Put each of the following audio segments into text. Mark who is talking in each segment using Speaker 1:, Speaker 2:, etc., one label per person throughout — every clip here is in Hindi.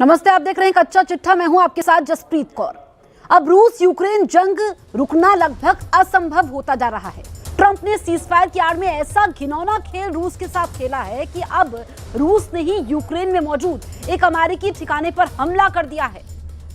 Speaker 1: नमस्ते, आप देख रहे हैं कच्चा चिट्ठा। मैं हूं आपके साथ जसप्रीत कौर। अब रूस यूक्रेन जंग रुकना लगभग असंभव होता जा रहा है। ट्रंप ने सीजफायर की आड़ में ऐसा घिनौना खेल रूस के साथ खेला है कि अब रूस ने ही यूक्रेन में मौजूद एक अमेरिकी ठिकाने पर हमला कर दिया है।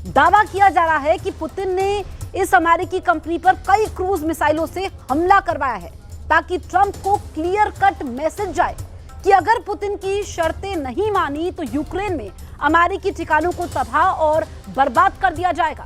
Speaker 1: दावा किया जा रहा है कि पुतिन ने इस अमेरिकी कंपनी पर कई क्रूज मिसाइलों से हमला करवाया है ताकि ट्रंप को क्लियर कट मैसेज जाए कि अगर पुतिन की शर्तें नहीं मानी तो यूक्रेन में अमेरिकी ठिकानों को तबाह और बर्बाद कर दिया जाएगा।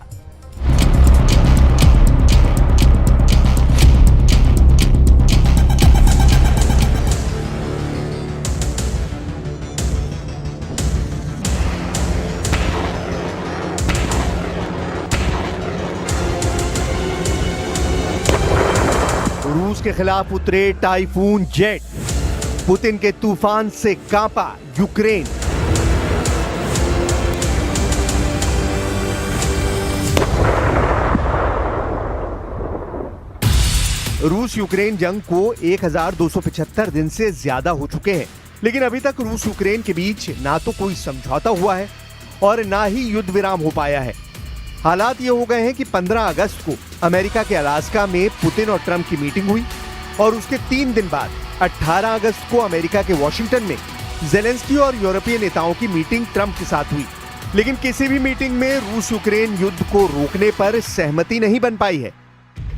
Speaker 2: रूस के खिलाफ उतरे टाइफून जेट, पुतिन के तूफान से कांपा यूक्रेन। रूस यूक्रेन जंग को 1275 दिन से ज्यादा हो चुके हैं, लेकिन अभी तक रूस यूक्रेन के बीच ना तो कोई समझौता हुआ है और ना ही युद्ध विराम हो पाया है। हालात ये हो गए हैं कि 15 अगस्त को अमेरिका के अलास्का में पुतिन और ट्रंप की मीटिंग हुई और उसके 3 दिन बाद 18 अगस्त को अमेरिका के वॉशिंगटन में ज़ेलेंस्की और यूरोपीय नेताओं की मीटिंग ट्रंप के साथ हुई। लेकिन किसी भी मीटिंग में रूस यूक्रेन युद्ध को रोकने पर सहमति नहीं बन पाई है।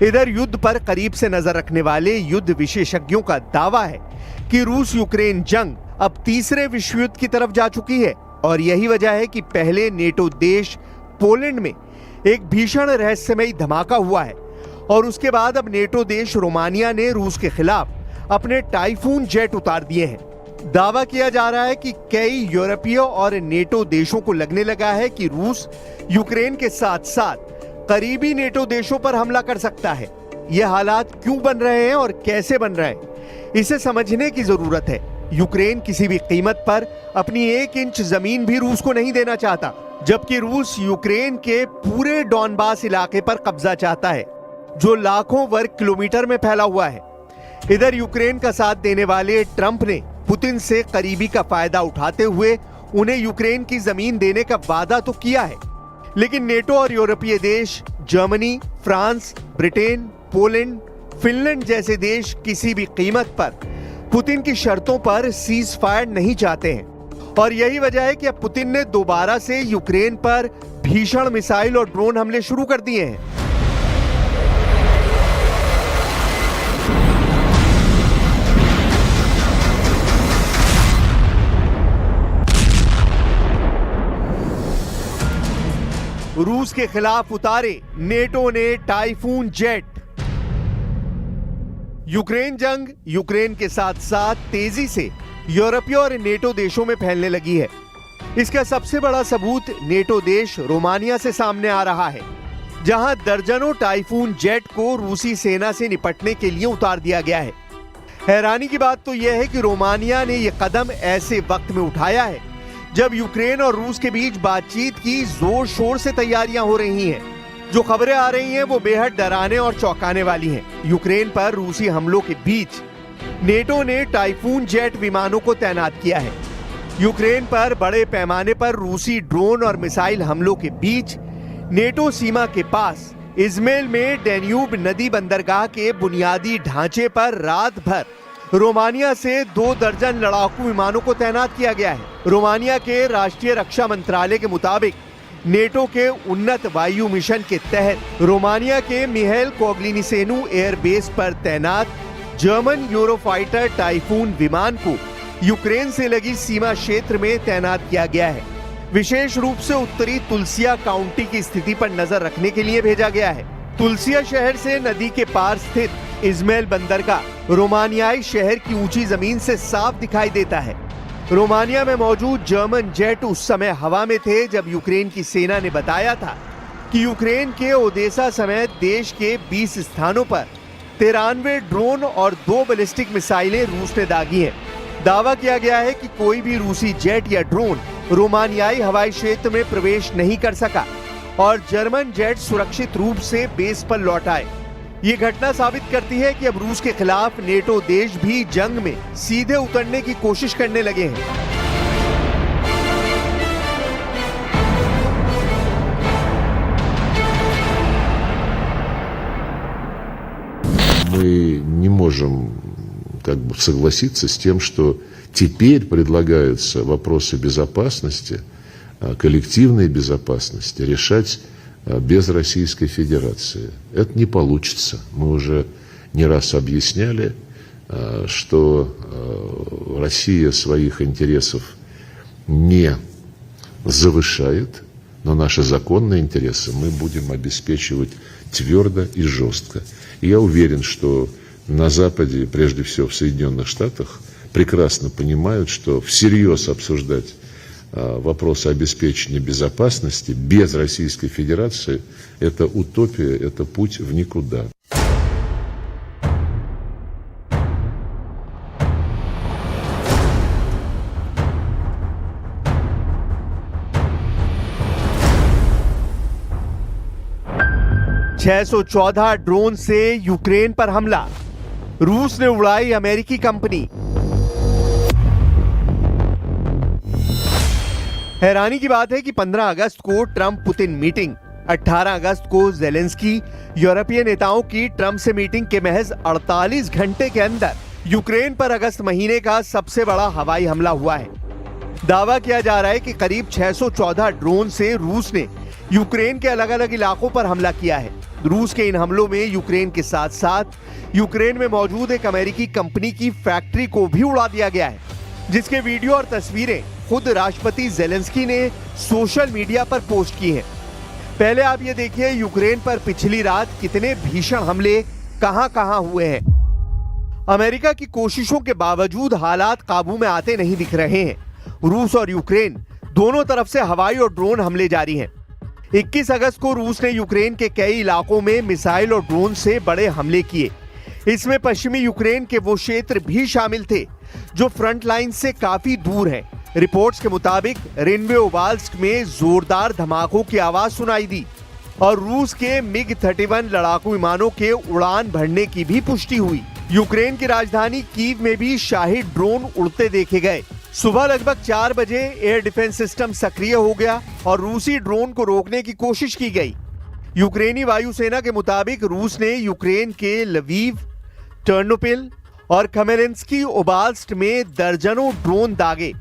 Speaker 2: इधर युद्ध पर करीब से नजर रखने वाले युद्ध विशेषज्ञों का दावा है कि रूस यूक्रेन जंग अब तीसरे विश्व युद्ध की तरफ जा चुकी है और यही वजह है कि पहले नेटो देश पोलैंड में एक भीषण रहस्यमयी धमाका हुआ है और उसके बाद अब नेटो देश रोमानिया ने रूस के खिलाफ अपने टाइफून जेट उतार दिए हैं। दावा किया जा रहा है कि कई यूरोपीय और नेटो देशों को लगने लगा है कि रूस यूक्रेन के साथ साथ करीबी नेटो देशों पर हमला कर सकता है। ये हालात क्यों बन रहे हैं और कैसे बन रहे हैं, इसे समझने की जरूरत है। यूक्रेन किसी भी कीमत पर अपनी 1 इंच जमीन भी रूस को नहीं देना चाहता, जबकि रूस यूक्रेन के पूरे डॉनबास इलाके पर कब्जा चाहता है, जो लाखों वर्ग किलोमीटर में फैला हुआ है। इधर यूक्रेन का साथ देने वाले ट्रंप ने पुतिन से करीबी का फायदा उठाते हुए उन्हें यूक्रेन की जमीन देने का वादा तो किया है, लेकिन नेटो और यूरोपीय देश Germany, France, Britain, Poland, Finland जैसे देश किसी भी कीमत पर पुतिन की शर्तों पर सीज फायर नहीं चाहते हैं। और यही वजह है कि अब पुतिन ने दोबारा से यूक्रेन पर भीषण मिसाइल और ड्रोन हमले शुरू कर दिए हैं। रूस के खिलाफ उतारे नेटो ने टाइफून जेट। यूक्रेन जंग यूक्रेन के साथ साथ तेजी से यूरोपीय और नेटो देशों में फैलने लगी है। इसका सबसे बड़ा सबूत नेटो देश रोमानिया से सामने आ रहा है, जहां दर्जनों टाइफून जेट को रूसी सेना से निपटने के लिए उतार दिया गया है। हैरानी की बात तो यह है कि रोमानिया ने यह कदम ऐसे वक्त में उठाया है जब यूक्रेन और रूस के बीच बातचीत की जोर शोर से तैयारियां हो रही हैं। जो खबरें आ रही हैं वो बेहद डराने और चौंकाने वाली हैं। यूक्रेन पर रूसी हमलों के बीच नेटो ने टाइफून जेट विमानों को तैनात किया है। यूक्रेन पर बड़े पैमाने पर रूसी ड्रोन और मिसाइल हमलों के बीच नेटो सीमा के पास इज़्माइल में डैन्यूब नदी बंदरगाह के बुनियादी ढांचे पर रात भर रोमानिया से 2 दर्जन लड़ाकू विमानों को तैनात किया गया है। रोमानिया के राष्ट्रीय रक्षा मंत्रालय के मुताबिक नेटो के उन्नत वायु मिशन के तहत रोमानिया के मिहाइल कोग्लिनिसेनु एयरबेस पर तैनात जर्मन यूरोफाइटर टाइफून विमान को यूक्रेन से लगी सीमा क्षेत्र में तैनात किया गया है। विशेष रूप से उत्तरी तुलसिया काउंटी की स्थिति पर नजर रखने के लिए भेजा गया है। तुलसिया शहर से नदी के पार स्थित इज़्माइल बंदरगाह रोमानियाई शहर की ऊंची जमीन से साफ दिखाई देता है। रोमानिया में मौजूद जर्मन जेट उस समय हवा में थे जब यूक्रेन की सेना ने बताया था कि यूक्रेन के ओदेसा समेत देश के 20 स्थानों पर 93 ड्रोन और 2 बैलिस्टिक मिसाइलें रूस ने दागी हैं। दावा किया गया है कि कोई भी रूसी जेट या ड्रोन रोमानियाई हवाई क्षेत्र में प्रवेश नहीं कर सका और जर्मन जेट सुरक्षित रूप से बेस पर लौट आए। ये घटना साबित करती है कि अब रूस के खिलाफ नेटो देश भी जंग में सीधे उतरने की कोशिश करने लगे हैं।
Speaker 3: мы не можем как бы согласиться с тем, что теперь предлагаются вопросы безопасности, коллективной безопасности решать без Российской Федерации. Это не получится. Мы уже не раз объясняли, что Россия своих интересов не завышает, но наши законные интересы мы будем обеспечивать твердо и жестко. И я уверен, что на Западе, прежде всего в Соединенных Штатах, прекрасно понимают, что всерьез обсуждать вопросы обеспечения безопасности без Российской Федерации – это утопия, это путь в никуда.
Speaker 2: $614 ड्रोन से यूक्रेन पर हमला, रूस ने उड़ाई अमेरिकी कंपनी। हैरानी की बात है कि 15 अगस्त को ट्रंप पुतिन मीटिंग, 18 अगस्त को जेलेंस्की यूरोपीय नेताओं की ट्रंप से मीटिंग के महज 48 घंटे के अंदर यूक्रेन पर अगस्त महीने का सबसे बड़ा हवाई हमला हुआ है। दावा किया जा रहा है कि करीब 614 ड्रोन से रूस ने यूक्रेन के अलग अलग इलाकों पर हमला किया है। रूस के इन हमलों में यूक्रेन के साथ साथ यूक्रेन में मौजूद एक अमेरिकी कंपनी की फैक्ट्री को भी उड़ा दिया गया है, जिसके वीडियो और तस्वीरें खुद राष्ट्रपति जेलेंस्की ने सोशल मीडिया पर पोस्ट की हैं। पहले आप ये देखिए यूक्रेन पर पिछली रात कितने भीषण हमले कहां हुए हैं। अमेरिका की कोशिशों के बावजूद हालात काबू में आते नहीं दिख रहे हैं। रूस और यूक्रेन दोनों तरफ से हवाई और ड्रोन हमले जारी हैं। 21 अगस्त को रूस ने यूक्रेन के कई इलाकों में मिसाइल और ड्रोन से बड़े हमले किए। इसमें पश्चिमी यूक्रेन के वो क्षेत्र भी शामिल थे जो फ्रंट लाइन से काफी दूर हैं। रिपोर्ट्स के मुताबिक रिनवे ओबाल्स्क में जोरदार धमाकों की आवाज सुनाई दी और रूस के मिग-31 लड़ाकू विमानों के उड़ान भरने की भी पुष्टि हुई। यूक्रेन की राजधानी कीव में भी शाही ड्रोन उड़ते देखे गए। सुबह लगभग 4 बजे एयर डिफेंस सिस्टम सक्रिय हो गया और रूसी ड्रोन को रोकने की कोशिश की गई। यूक्रेनी वायुसेना के मुताबिक रूस ने यूक्रेन के लवीव, टर्नोपिल और खमेलिंस्की ओबाल्स्ट में दर्जनों ड्रोन दागे।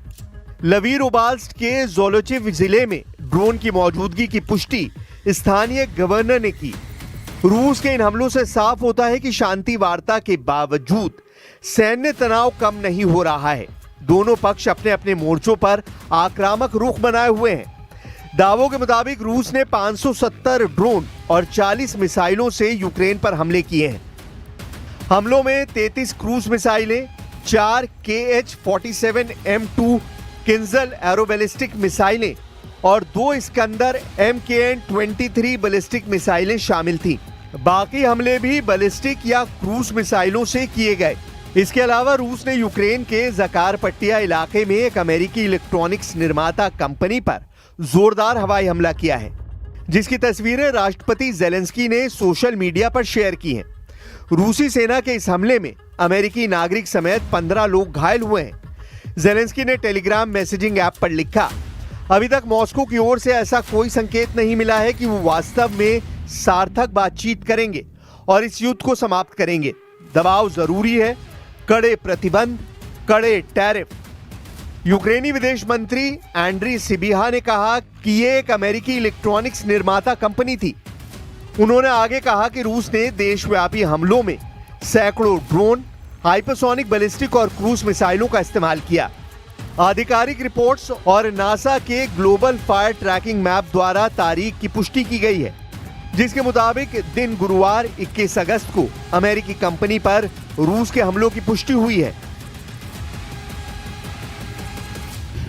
Speaker 2: लवीर ओबाल्स्ट के जोलोचिव जिले में ड्रोन की मौजूदगी की पुष्टि स्थानीय गवर्नर ने की। रूस के इन हमलों से साफ होता है कि शांति वार्ता के बावजूद सैन्य तनाव कम नहीं हो रहा है। दोनों पक्ष अपने अपने मोर्चों पर आक्रामक रुख बनाए हुए हैं। दावों के मुताबिक रूस ने 570 ड्रोन और 40 मिसाइलों से यूक्रेन पर हमले किए हैं। हमलों में 33 क्रूज मिसाइलें, 4 KH-47M2 किंजल एरोबैलिस्टिक मिसाइलें और 2 इस्कंदर MKN-23 बैलिस्टिक मिसाइलें शामिल थीं। बाकी हमले भी बैलिस्टिक या क्रूज मिसाइलों से किए गए। इसके अलावा रूस ने यूक्रेन के ज़कारपट्टिया इलाके में एक अमेरिकी इलेक्ट्रॉनिक्स निर्माता कंपनी पर जोरदार हवाई हमला किया है, जिसकी तस्वीरें राष्ट्रपति जेलेंस्की ने सोशल मीडिया पर शेयर की हैं। रूसी सेना के इस हमले में अमेरिकी नागरिक समेत 15 लोग घायल हुए हैं। जेलेंस्की ने टेलीग्राम मैसेजिंग ऐप पर लिखा, अभी तक मॉस्को की ओर से ऐसा कोई संकेत नहीं मिला है कि वो वास्तव में सार्थक बातचीत करेंगे और इस युद्ध को समाप्त करेंगे। दबाव जरूरी है, कड़े प्रतिबंध, कड़े टैरिफ। यूक्रेनी विदेश मंत्री एंड्री सिबिहा ने कहा कि ये एक अमेरिकी इलेक्ट्रॉनिक्स निर्माता कंपनी थी। उन्होंने आगे कहा कि रूस ने देशव्यापी हमलों में सैकड़ों ड्रोन, हाइपरसोनिक बैलिस्टिक और क्रूज मिसाइलों का इस्तेमाल किया। आधिकारिक रिपोर्ट्स और नासा के ग्लोबल फायर ट्रैकिंग मैप द्वारा तारीख की पुष्टि की गई है, जिसके मुताबिक दिन गुरुवार 21 अगस्त को अमेरिकी कंपनी पर रूस के हमलों की पुष्टि हुई है।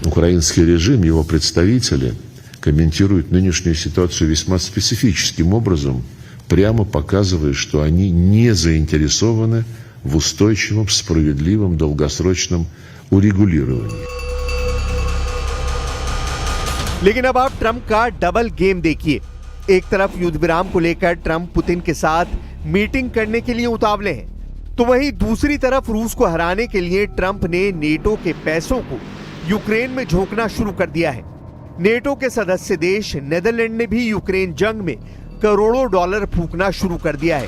Speaker 3: Украинский режим, его представители комментируют нынешнюю ситуацию весьма специфическим образом, прямо показывая, что они не заинтересованы в устойчивом, справедливом, долгосрочном урегулировании.
Speaker 2: लेकिन अब आप ट्रंप का डबल गेम देखिए। एक तरफ युद्ध विराम को लेकर ट्रंप पुतिन के साथ मीटिंग करने के लिए उतावले हैं, तो वहीं दूसरी तरफ रूस को हराने के लिए ट्रंप ने नेटो के पैसों को यूक्रेन में झोंकना शुरू कर दिया है। नेटो के सदस्य देश नीदरलैंड ने भी यूक्रेन जंग में करोड़ों डॉलर फूंकना शुरू कर दिया है।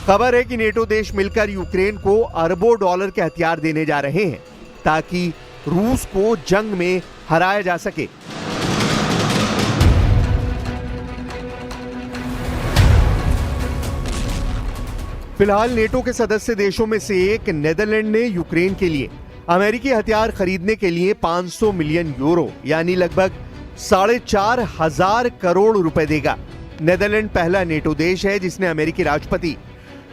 Speaker 2: खबर है कि नेटो देश मिलकर यूक्रेन को अरबों डॉलर के हथियार देने जा रहे हैं ताकि रूस को जंग में हराया जा सके। फिलहाल नेटो के सदस्य देशों में से एक नेदरलैंड ने यूक्रेन के लिए अमेरिकी हथियार खरीदने के लिए 500 मिलियन यूरो यानी लगभग 4,500 करोड़ रुपए देगा। नेदरलैंड पहला नेटो देश है जिसने अमेरिकी राष्ट्रपति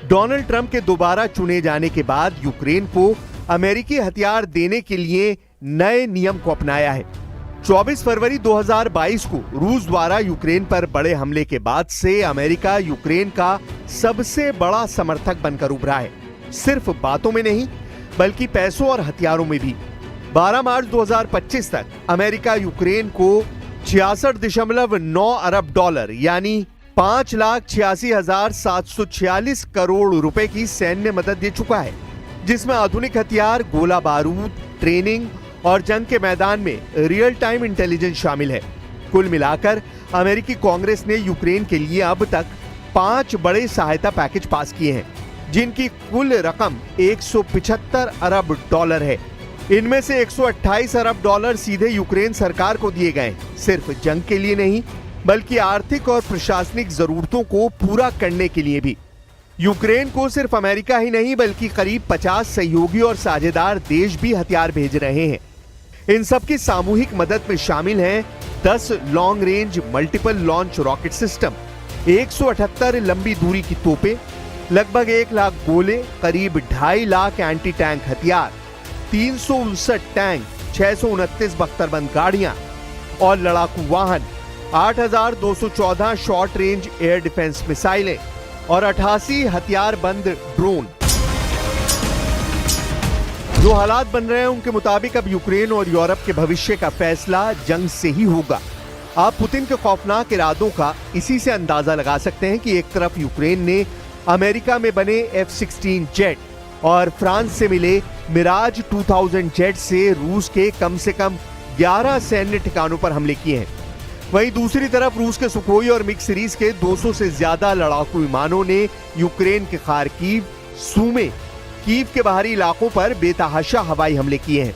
Speaker 2: डोनाल्ड ट्रंप के दोबारा चुने जाने के बाद यूक्रेन को अमेरिकी हथियार देने के लिए नए नियम को अपनाया है। 24 फरवरी 2022 को रूस द्वारा यूक्रेन पर बड़े हमले के बाद से अमेरिका यूक्रेन का सबसे बड़ा समर्थक बनकर उभरा है, सिर्फ बातों में नहीं बल्कि पैसों और हथियारों में भी। 12 मार्च 2025 तक अमेरिका यूक्रेन को 66.9 अरब डॉलर यानी 5,86,746 करोड़ रुपए की सैन्य मदद दे चुका है, जिसमें आधुनिक हथियार, गोला बारूद, ट्रेनिंग और जंग के मैदान में रियल टाइम इंटेलिजेंस शामिल है। कुल मिलाकर अमेरिकी कांग्रेस ने यूक्रेन के लिए अब तक 5 बड़े सहायता पैकेज पास किए हैं, जिनकी कुल रकम 175 अरब डॉलर है। इनमें से 128 अरब डॉलर सीधे यूक्रेन सरकार को दिए गए, सिर्फ जंग के लिए नहीं बल्कि आर्थिक और प्रशासनिक जरूरतों को पूरा करने के लिए भी। यूक्रेन को सिर्फ अमेरिका ही नहीं बल्कि करीब 50 सहयोगी और साझेदार देश भी हथियार भेज रहे हैं। इन सब की सामूहिक मदद में शामिल हैं 10 long range multiple launch rocket system, 178 लंबी दूरी की तोपें, लगभग 1 लाख गोले, करीब 2.5 लाख एंटी टैंक हथियार, 359 टैंक, 629 बख्तरबंद गाड़ियां और लड़ाकू वाहन, 8,214 शॉर्ट रेंज एयर डिफेंस मिसाइलें और 88 हथियारबंद ड्रोन। जो हालात बन रहे हैं उनके मुताबिक अब यूक्रेन और यूरोप के भविष्य का फैसला जंग से ही होगा। आप पुतिन के खौफनाक इरादों का इसी से अंदाजा लगा सकते हैं कि एक तरफ यूक्रेन ने अमेरिका में बने F-16 जेट और फ्रांस से मिले मिराज 2000 जेट से रूस के कम से कम 11 सैन्य ठिकानों पर हमले किए हैं। वहीं दूसरी तरफ रूस के सुखोई और मिग सीरीज के 200 से ज्यादा लड़ाकू विमानों ने यूक्रेन के खार्किव, सूमे, कीव के बाहरी इलाकों पर बेतहाशा हवाई हमले किए हैं।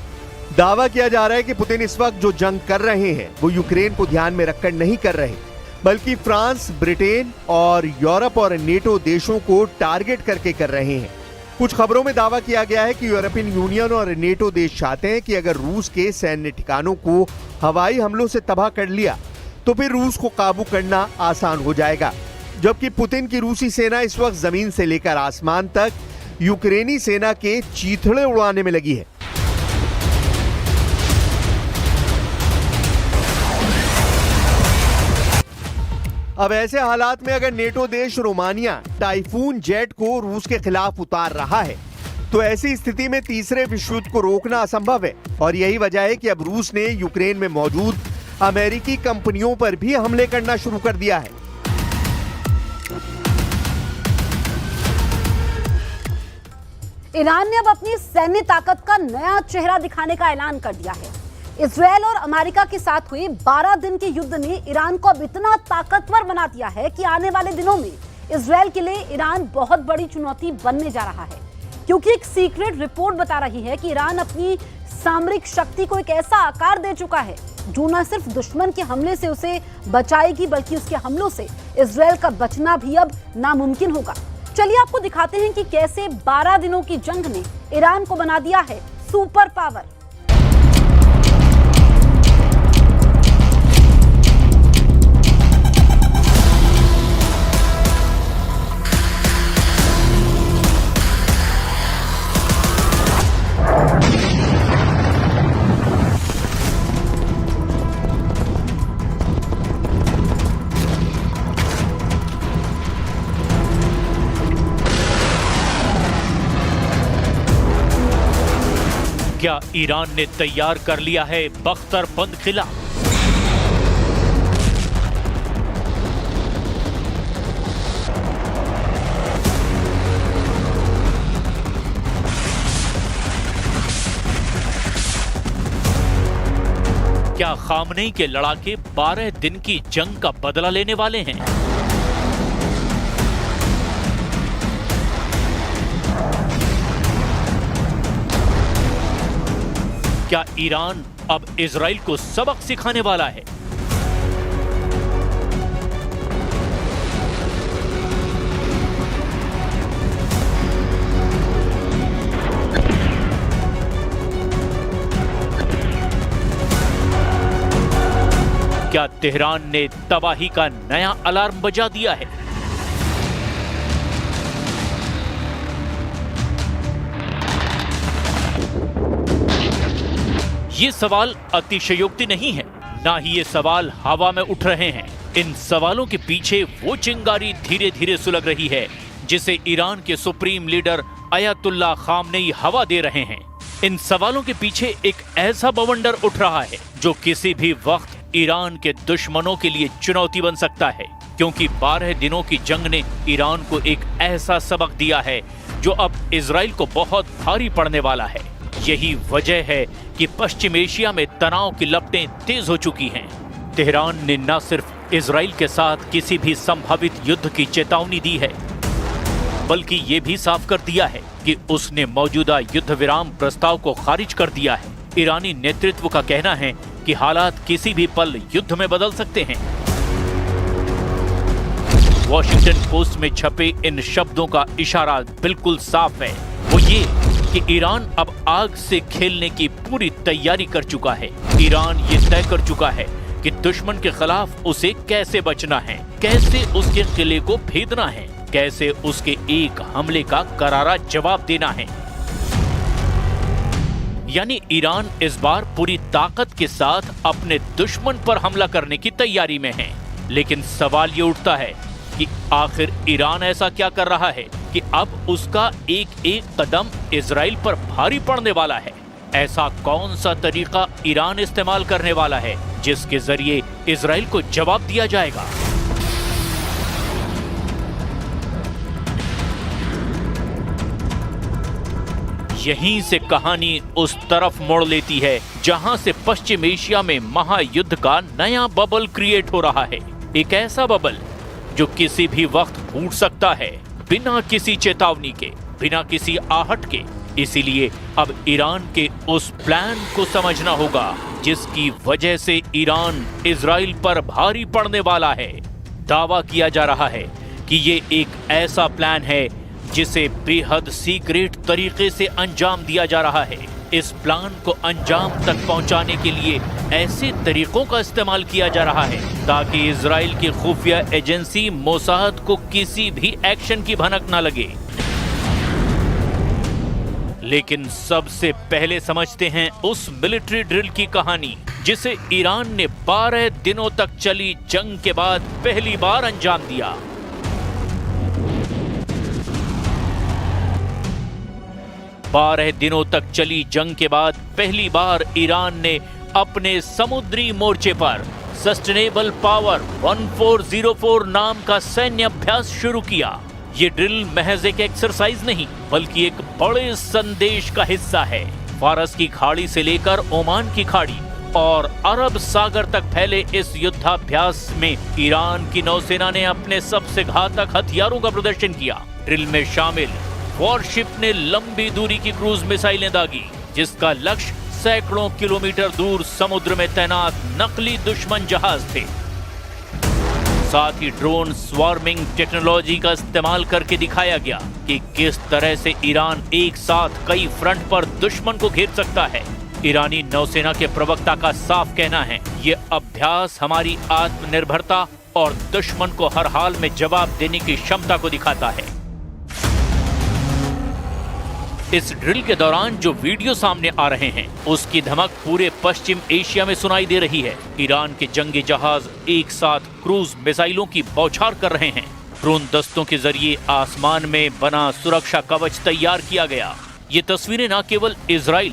Speaker 2: दावा किया जा रहा है कि पुतिन इस वक्त जो जंग कर रहे हैं वो यूक्रेन को ध्यान में रखकर नहीं कर रहे, बल्कि फ्रांस, ब्रिटेन और यूरोप और नेटो देशों को टारगेट करके कर रहे हैं। कुछ खबरों में दावा किया गया है कि यूरोपियन यूनियन और नेटो देश चाहते हैं कि अगर रूस के सैन्य ठिकानों को हवाई हमलों से तबाह कर लिया तो फिर रूस को काबू करना आसान हो जाएगा, जबकि पुतिन की रूसी सेना इस वक्त जमीन से लेकर आसमान तक यूक्रेनी सेना के चीथड़े उड़ाने में लगी है। अब ऐसे हालात में अगर नेटो देश रोमानिया टाइफून जेट को रूस के खिलाफ उतार रहा है तो ऐसी स्थिति में तीसरे विश्व युद्ध को रोकना असंभव है और यही वजह है कि अब रूस ने यूक्रेन में मौजूद अमेरिकी कंपनियों पर भी हमले करना शुरू कर दिया है।
Speaker 1: ईरान ने अब अपनी सैन्य ताकत का नया चेहरा दिखाने का ऐलान कर दिया है। इजरायल और अमेरिका के साथ हुए 12 दिन के युद्ध ने ईरान को अब इतना ताकतवर बना दिया है कि आने वाले दिनों में इजरायल के लिए ईरान बहुत बड़ी चुनौती बनने जा रहा है, क्योंकि एक सीक्रेट रिपोर्ट बता रही है कि ईरान अपनी सामरिक शक्ति को एक ऐसा आकार दे चुका है जो न सिर्फ दुश्मन के हमले से उसे बचाएगी बल्कि उसके हमलों से इजरायल का बचना भी अब नामुमकिन होगा। चलिए आपको दिखाते हैं कि कैसे 12 दिनों की जंग ने ईरान को बना दिया है सुपर पावर।
Speaker 4: क्या ईरान ने तैयार कर लिया है बख्तरबंद किला? क्या खामनेई के लड़ाके 12 दिन की जंग का बदला लेने वाले हैं? क्या ईरान अब इजराइल को सबक सिखाने वाला है? क्या तेहरान ने तबाही का नया अलार्म बजा दिया है? ये सवाल अतिशयोक्ति नहीं है, ना ही ये सवाल हवा में उठ रहे हैं। इन सवालों के पीछे वो चिंगारी धीरे धीरे सुलग रही है जिसे ईरान के सुप्रीम लीडर अयतुल्ला खामनेई हवा दे रहे हैं। इन सवालों के पीछे एक ऐसा बवंडर उठ रहा है जो किसी भी वक्त ईरान के दुश्मनों के लिए चुनौती बन सकता है, क्योंकि 12 दिनों की जंग ने ईरान को एक ऐसा सबक दिया है जो अब इजराइल को बहुत भारी पड़ने वाला है। यही वजह है कि पश्चिम एशिया में तनाव की लपटें तेज हो चुकी हैं। तेहरान ने न सिर्फ इजराइल के साथ किसी भी संभावित युद्ध की चेतावनी दी है, बल्कि ये भी साफ कर दिया है कि उसने मौजूदा युद्ध विराम प्रस्ताव को खारिज कर दिया है। ईरानी नेतृत्व का कहना है कि हालात किसी भी पल युद्ध में बदल सकते हैं। वॉशिंगटन पोस्ट में छपे इन शब्दों का इशारा बिल्कुल साफ है, वो ये कि ईरान अब आग से खेलने की पूरी तैयारी कर चुका है। ईरान ये तय कर चुका है कि दुश्मन के खिलाफ उसे कैसे बचना है, कैसे उसके किले को भेदना है, कैसे उसके एक हमले का करारा जवाब देना है। यानी ईरान इस बार पूरी ताकत के साथ अपने दुश्मन पर हमला करने की तैयारी में है। लेकिन सवाल ये उठता है कि आखिर ईरान ऐसा क्या कर रहा है कि अब उसका एक एक कदम इजराइल पर भारी पड़ने वाला है। ऐसा कौन सा तरीका ईरान इस्तेमाल करने वाला है जिसके जरिए इजराइल को जवाब दिया जाएगा? यहीं से कहानी उस तरफ मोड़ लेती है जहां से पश्चिम एशिया में महायुद्ध का नया बबल क्रिएट हो रहा है। एक ऐसा बबल जो किसी भी वक्त फूट सकता है, बिना किसी चेतावनी के, बिना किसी आहट के। इसीलिए अब ईरान के उस प्लान को समझना होगा जिसकी वजह से ईरान इजराइल पर भारी पड़ने वाला है। दावा किया जा रहा है कि ये एक ऐसा प्लान है जिसे बेहद सीक्रेट तरीके से अंजाम दिया जा रहा है। इस प्लान को अंजाम तक पहुंचाने के लिए ऐसे तरीकों का इस्तेमाल किया जा रहा है ताकि इजराइल की खुफिया एजेंसी मोसाद को किसी भी एक्शन की भनक न लगे। लेकिन सबसे पहले समझते हैं उस मिलिट्री ड्रिल की कहानी जिसे ईरान ने 12 दिनों तक चली जंग के बाद पहली बार अंजाम दिया। 12 दिनों तक चली जंग के बाद पहली बार ईरान ने अपने समुद्री मोर्चे पर सस्टेनेबल पावर 1404 नाम का सैन्य अभ्यास शुरू किया। ये ड्रिल महज एक एक्सरसाइज नहीं बल्कि एक बड़े संदेश का हिस्सा है। फारस की खाड़ी से लेकर ओमान की खाड़ी और अरब सागर तक फैले इस युद्धाभ्यास में ईरान की नौसेना ने अपने सबसे घातक हथियारों का प्रदर्शन किया। ड्रिल में शामिल वॉरशिप ने लंबी दूरी की क्रूज मिसाइलें दागी जिसका लक्ष्य सैकड़ों किलोमीटर दूर समुद्र में तैनात नकली दुश्मन जहाज थे। साथ ही ड्रोन स्वार्मिंग टेक्नोलॉजी का इस्तेमाल करके दिखाया गया कि किस तरह से ईरान एक साथ कई फ्रंट पर दुश्मन को घेर सकता है। ईरानी नौसेना के प्रवक्ता का साफ कहना है, ये अभ्यास हमारी आत्मनिर्भरता और दुश्मन को हर हाल में जवाब देने की क्षमता को दिखाता है। इस ड्रिल के दौरान जो वीडियो सामने आ रहे हैं उसकी धमक पूरे पश्चिम एशिया में सुनाई दे रही है। ईरान के जंगी जहाज एक साथ क्रूज मिसाइलों की बौछार कर रहे हैं। ड्रोन दस्तों के जरिए आसमान में बना सुरक्षा कवच तैयार किया गया। ये तस्वीरें न केवल इजराइल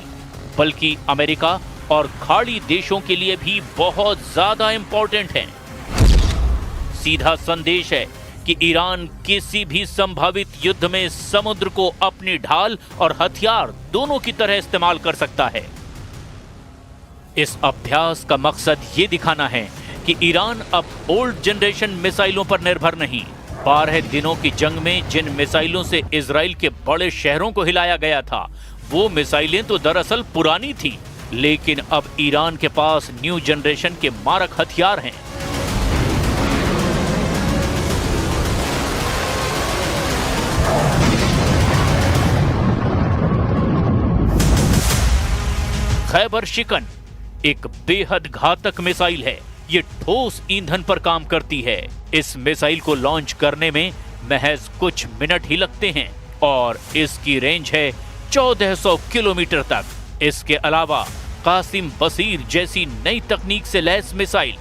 Speaker 4: बल्कि अमेरिका और खाड़ी देशों के लिए भी बहुत ज्यादा इंपॉर्टेंट हैं। सीधा संदेश है कि ईरान किसी भी संभावित युद्ध में समुद्र को अपनी ढाल और हथियार दोनों की तरह इस्तेमाल कर सकता है। इस अभ्यास का मकसद ये दिखाना है कि ईरान अब ओल्ड जनरेशन मिसाइलों पर निर्भर नहीं। 12 दिनों की जंग में जिन मिसाइलों से इजराइल के बड़े शहरों को हिलाया गया था वो मिसाइलें तो दरअसल पुरानी थी। लेकिन अब ईरान के पास न्यू जनरेशन के मारक हथियार हैं। खैबर शिकन एक बेहद घातक मिसाइल है। ये ठोस ईंधन पर काम करती है। इस मिसाइल को लॉन्च करने में महज कुछ मिनट ही लगते हैं और इसकी रेंज है 1400 किलोमीटर तक। इसके अलावा कासिम बसीर जैसी नई तकनीक से लैस मिसाइल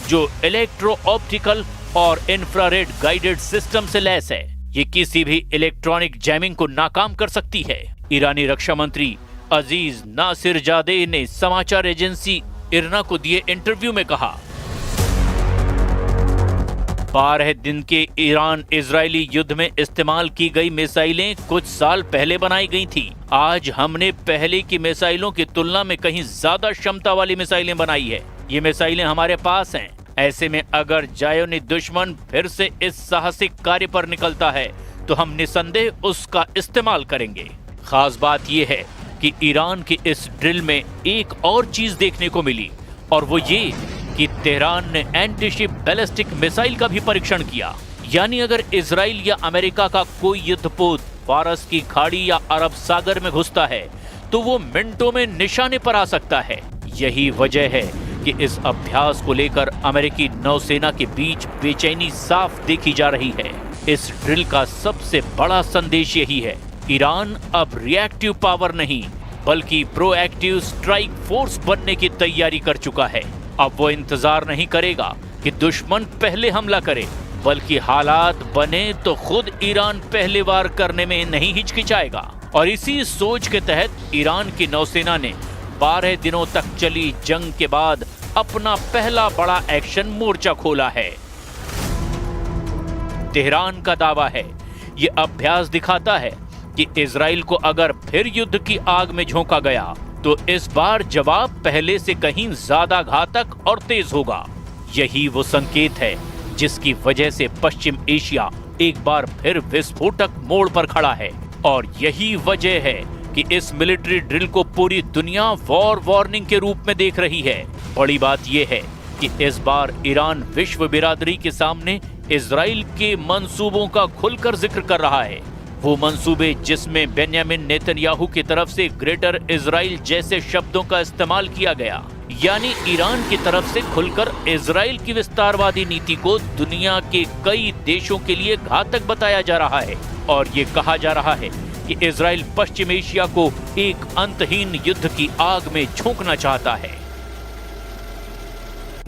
Speaker 4: जो इलेक्ट्रो ऑप्टिकल और इंफ्रारेड गाइडेड सिस्टम से लैस है, ये किसी भी इलेक्ट्रॉनिक जैमिंग को नाकाम कर सकती है। ईरानी रक्षा मंत्री अजीज नासिरजादे ने समाचार एजेंसी इरना को दिए इंटरव्यू में कहा, 12 दिन के ईरान इजरायली युद्ध में इस्तेमाल की गई मिसाइलें कुछ साल पहले बनाई गई थी। आज हमने पहले की मिसाइलों की तुलना में कहीं ज्यादा क्षमता वाली मिसाइलें बनाई है। ये मिसाइलें हमारे पास हैं। ऐसे में अगर जायोनी दुश्मन फिर से इस साहसिक कार्य पर निकलता है तो हम निसंदेह उसका इस्तेमाल करेंगे। खास बात यह है कि ईरान की इस ड्रिल में एक और चीज देखने को मिली और वो ये कि तेहरान ने एंटी-शिप बैलिस्टिक मिसाइल का भी परीक्षण किया। यानी अगर इजराइल या अमेरिका का कोई युद्धपोत फारस की खाड़ी या अरब सागर में घुसता है तो वो मिनटों में निशाने पर आ सकता है। यही वजह है कि इस अभ्यास को लेकर अमेरिकी नौसेना के बीच बेचैनी साफ देखी जा रही है। इस ड्रिल का सबसे बड़ा संदेश यही है, ईरान अब रिएक्टिव पावर नहीं बल्कि प्रोएक्टिव स्ट्राइक फोर्स बनने की तैयारी कर चुका है। अब वो इंतजार नहीं करेगा कि दुश्मन पहले हमला करे, बल्कि हालात बने तो खुद ईरान पहले वार करने में नहीं हिचकिचाएगा। और इसी सोच के तहत ईरान की नौसेना ने 12 दिनों तक चली जंग के बाद अपना पहला बड़ा एक्शन मोर्चा खोला है। तेहरान का दावा है, ये अभ्यास दिखाता है कि इजराइल को अगर फिर युद्ध की आग में झोंका गया तो इस बार जवाब पहले से कहीं ज्यादा घातक और तेज होगा। यही वो संकेत है जिसकी वजह से पश्चिम एशिया एक बार फिर विस्फोटक मोड़ पर खड़ा है। और यही वजह है कि इस मिलिट्री ड्रिल को पूरी दुनिया वॉर वार्निंग के रूप में देख रही है। बड़ी बात यह है कि इस बार ईरान विश्व बिरादरी के सामने इजराइल के मंसूबों का खुलकर जिक्र कर रहा है। वो मंसूबे जिसमें बेन्यामिन नेतन्याहू की तरफ से ग्रेटर इजराइल जैसे शब्दों का इस्तेमाल किया गया। यानी ईरान की तरफ से खुलकर इजराइल की विस्तारवादी नीति को दुनिया के कई देशों के लिए घातक बताया जा रहा है और ये कहा जा रहा है कि इजराइल पश्चिम एशिया को एक अंतहीन युद्ध की आग में झोंकना चाहता है।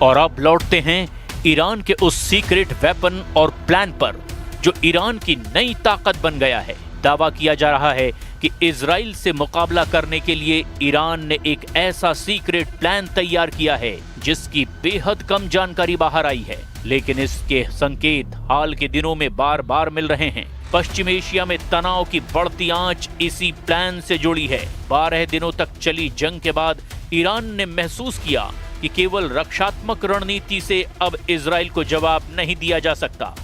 Speaker 4: और अब लौटते हैं ईरान के उस सीक्रेट वेपन और प्लान पर जो ईरान की नई ताकत बन गया है। दावा किया जा रहा है कि इजराइल से मुकाबला करने के लिए ईरान ने एक ऐसा सीक्रेट प्लान तैयार किया है जिसकी बेहद कम जानकारी बाहर आई है, लेकिन इसके संकेत हाल के दिनों में बार बार मिल रहे हैं। पश्चिम एशिया में तनाव की बढ़ती आंच इसी प्लान से जुड़ी है। 12 दिनों तक चली जंग के बाद ईरान ने महसूस किया कि केवल रक्षात्मक रणनीति से अब इजराइल को जवाब नहीं दिया जा सकता।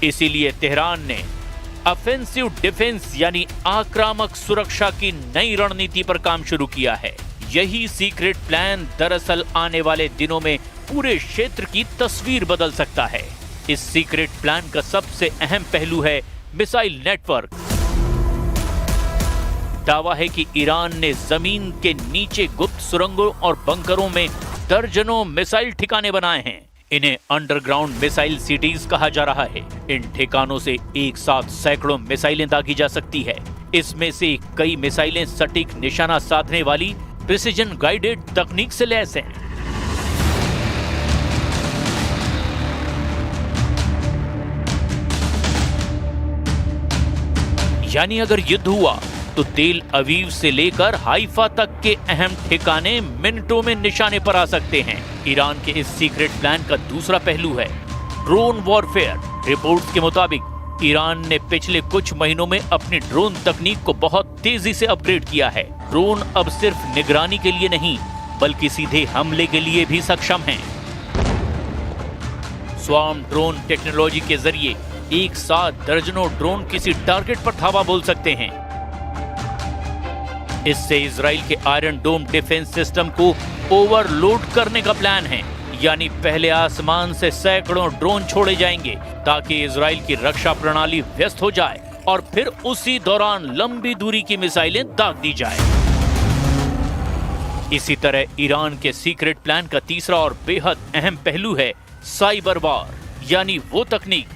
Speaker 4: इसीलिए तेहरान ने ऑफेंसिव डिफेंस यानी आक्रामक सुरक्षा की नई रणनीति पर काम शुरू किया है। यही सीक्रेट प्लान दरअसल आने वाले दिनों में पूरे क्षेत्र की तस्वीर बदल सकता है। इस सीक्रेट प्लान का सबसे अहम पहलू है मिसाइल नेटवर्क। दावा है कि ईरान ने जमीन के नीचे गुप्त सुरंगों और बंकरों में दर्जनों मिसाइल ठिकाने बनाए हैं। इन्हें अंडरग्राउंड मिसाइल सिटीज कहा जा रहा है। इन ठिकानों से एक साथ सैकड़ों मिसाइलें दागी जा सकती है। इसमें से कई मिसाइलें सटीक निशाना साधने वाली प्रिसिजन गाइडेड तकनीक से लैस हैं। यानी अगर युद्ध हुआ तो तेल अवीव से लेकर हाइफा तक के अहम ठिकाने मिनटों में निशाने पर आ सकते हैं। ईरान के इस सीक्रेट प्लान का दूसरा पहलू है ड्रोन वॉरफेयर। रिपोर्ट्स के मुताबिक ईरान ने पिछले कुछ महीनों में अपनी ड्रोन तकनीक को बहुत तेजी से अपग्रेड किया है। ड्रोन अब सिर्फ निगरानी के लिए नहीं बल्कि सीधे हमले के लिए भी सक्षम हैं। स्वार्म ड्रोन टेक्नोलॉजी के जरिए एक साथ दर्जनों ड्रोन किसी टारगेट पर धावा बोल सकते हैं। इससे इजराइल के आयरन डोम डिफेंस सिस्टम को ओवरलोड करने का प्लान है। यानी पहले आसमान से सैकड़ों ड्रोन छोड़े जाएंगे ताकि इजराइल की रक्षा प्रणाली व्यस्त हो जाए और फिर उसी दौरान लंबी दूरी की मिसाइलें दाग दी जाए। इसी तरह ईरान के सीक्रेट प्लान का तीसरा और बेहद अहम पहलू है साइबर वार, यानी वो तकनीक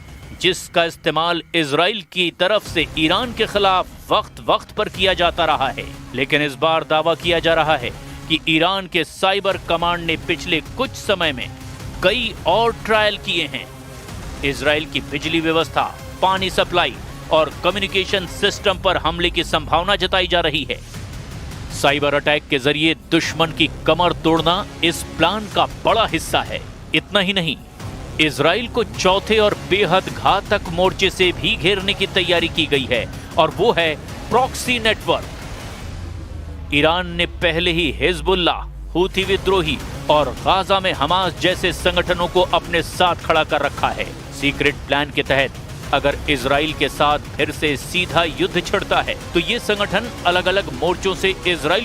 Speaker 4: जिसका इस्तेमाल इजराइल की तरफ से ईरान के खिलाफ वक्त वक्त पर किया जाता रहा है। लेकिन इस बार दावा किया जा रहा है कि ईरान के साइबर कमांड ने पिछले कुछ समय में कई और ट्रायल किए हैं। इजराइल की बिजली व्यवस्था, पानी सप्लाई और कम्युनिकेशन सिस्टम पर हमले की संभावना जताई जा रही है। साइबर अटैक के जरिए दुश्मन की कमर तोड़ना इस प्लान का बड़ा हिस्सा है। इतना ही नहीं, इजराइल को चौथे और बेहद घातक मोर्चे से भी घेरने की तैयारी की गई है और वो है प्रॉक्सी नेटवर्क। ईरान ने पहले ही हिजबुल्लाह, हूथी विद्रोही और गाजा में हमास जैसे संगठनों को अपने साथ खड़ा कर रखा है। सीक्रेट प्लान के तहत अगर इजराइल के साथ फिर से सीधा युद्ध छिड़ता है तो ये संगठन अलग अलग मोर्चों से इजराइल